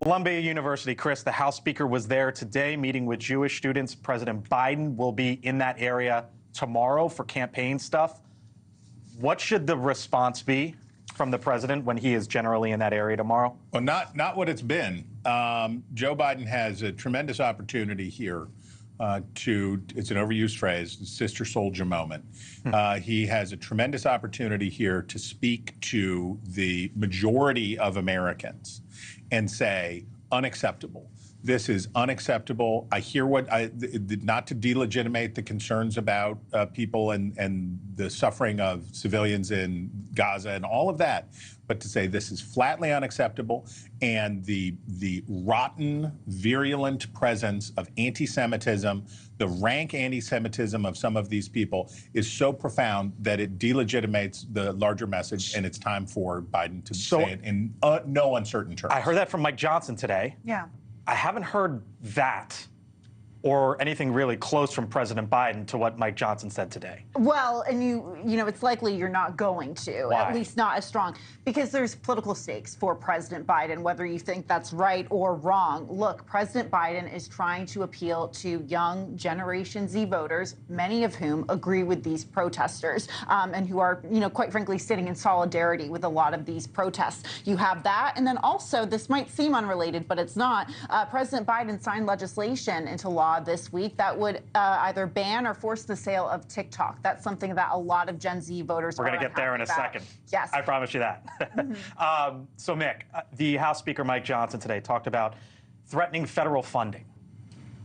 Columbia University, Chris, the House Speaker was there today meeting with Jewish students. President Biden will be in that area tomorrow for campaign stuff. What should the response be from the president when he is generally in that area tomorrow? Well, not what it's been. Joe Biden has a tremendous opportunity here it's an overused phrase, sister soldier moment. He has a tremendous opportunity here to speak to the majority of Americans and say, unacceptable. This is unacceptable. I hear not to delegitimate the concerns about people and the suffering of civilians in Gaza and all of that, but to say this is flatly unacceptable, and the rotten, virulent presence of anti-Semitism, the rank anti-Semitism of some of these people is so profound that it delegitimates the larger message, and it's time for Biden to say it in no uncertain terms. I heard that from Mike Johnson today. Yeah. I haven't heard that or anything really close from President Biden to what Mike Johnson said today. Well, and you know, it's likely you're not going to, Why? at least not as strong, because there's political stakes for President Biden, whether you think that's right or wrong. Look, President Biden is trying to appeal to young Generation Z voters, many of whom agree with these protesters, and who are, you know, quite frankly, sitting in solidarity with a lot of these protests. You have that, and then also, this might seem unrelated, but it's not. President Biden signed legislation into law this week that would either ban or force the sale of TikTok. That's something that a lot of Gen Z voters We're going to get there in a second. Yes. I promise you that. So, Mick, the House Speaker Mike Johnson today talked about threatening federal funding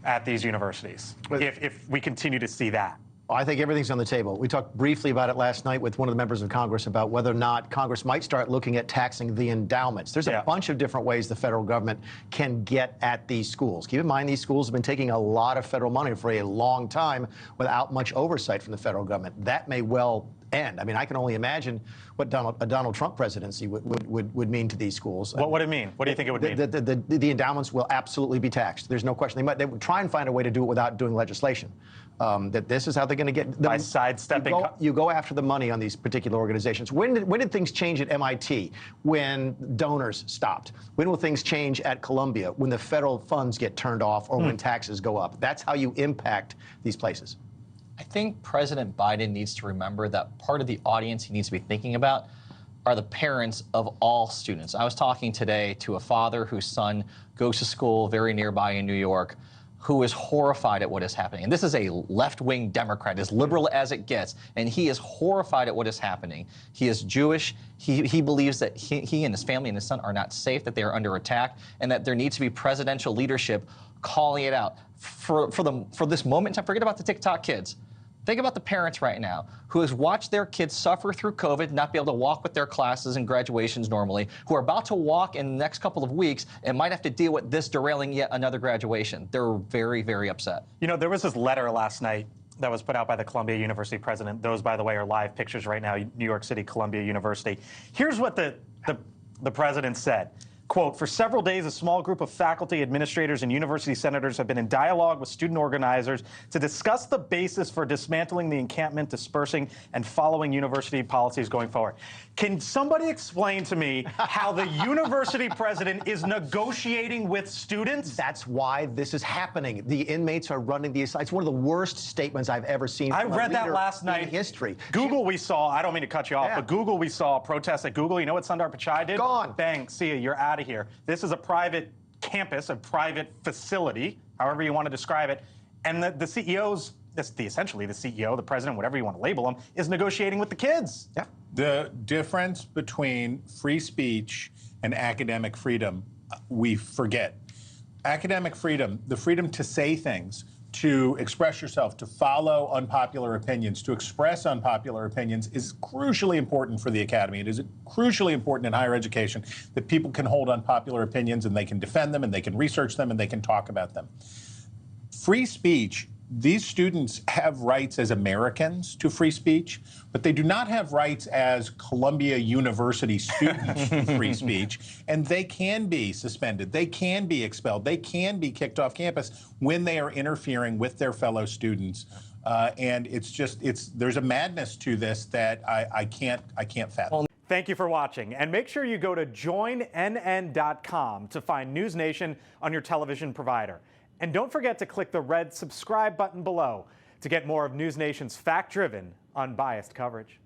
at these universities if we continue to see that. I think everything's on the table. We talked briefly about it last night with one of the members of Congress about whether or not Congress might start looking at taxing the endowments. There's a bunch of different ways the federal government can get at these schools. Keep in mind, these schools have been taking a lot of federal money for a long time without much oversight from the federal government. That may well end. I mean, I can only imagine what a Donald Trump presidency would mean to these schools. What would it mean? What do you think it would mean? The endowments will absolutely be taxed. There's no question. They would try and find a way to do it without doing legislation. That this is how they're going to get by sidestepping. You go after the money on these particular organizations. When did things change at MIT? When donors stopped. When will things change at Columbia? When the federal funds get turned off or when taxes go up. That's how you impact these places. I think President Biden needs to remember that part of the audience he needs to be thinking about are the parents of all students. I was talking today to a father whose son goes to school very nearby in New York, who is horrified at what is happening. And this is a left-wing Democrat, as liberal as it gets, and he is horrified at what is happening. He is Jewish. He believes that he and his family and his son are not safe, that they are under attack, and that there needs to be presidential leadership calling it out. For this moment in time, forget about the TikTok kids. Think about the parents right now who has watched their kids suffer through COVID, not be able to walk with their classes and graduations normally, who are about to walk in the next couple of weeks and might have to deal with this derailing yet another graduation. They're very, very upset. You know, there was this letter last night that was put out by the Columbia University president. Those, by the way, are live pictures right now, New York City, Columbia University. Here's what the president said. Quote, for several days, a small group of faculty, administrators, and university senators have been in dialogue with student organizers to discuss the basis for dismantling the encampment, dispersing, and following university policies going forward. Can somebody explain to me how the university president is negotiating with students? That's why this is happening. The inmates are running the aside. It's one of the worst statements I've ever seen. I read that last night. In history. Google, we saw, I don't mean to cut you off, but Google, we saw a protest at Google. You know what Sundar Pichai did? Gone. Bang, see ya, you're out of here. This is a private campus, a private facility, however you want to describe it, and the CEO's, essentially the CEO, the president, whatever you want to label him, is negotiating with the kids. Yeah. The difference between free speech and academic freedom, we forget. Academic freedom, the freedom to say things, to express yourself, to follow unpopular opinions, to express unpopular opinions is crucially important for the academy. It is crucially important in higher education that people can hold unpopular opinions and they can defend them and they can research them and they can talk about them. Free speech, these students have rights as Americans to free speech, but they do not have rights as Columbia University students to free speech, and they can be suspended, they can be expelled, they can be kicked off campus when they are interfering with their fellow students. And there's a madness to this that I can't fathom. Thank you for watching, and make sure you go to joinnn.com to find NewsNation on your television provider. And don't forget to click the red subscribe button below to get more of NewsNation's fact-driven, unbiased coverage.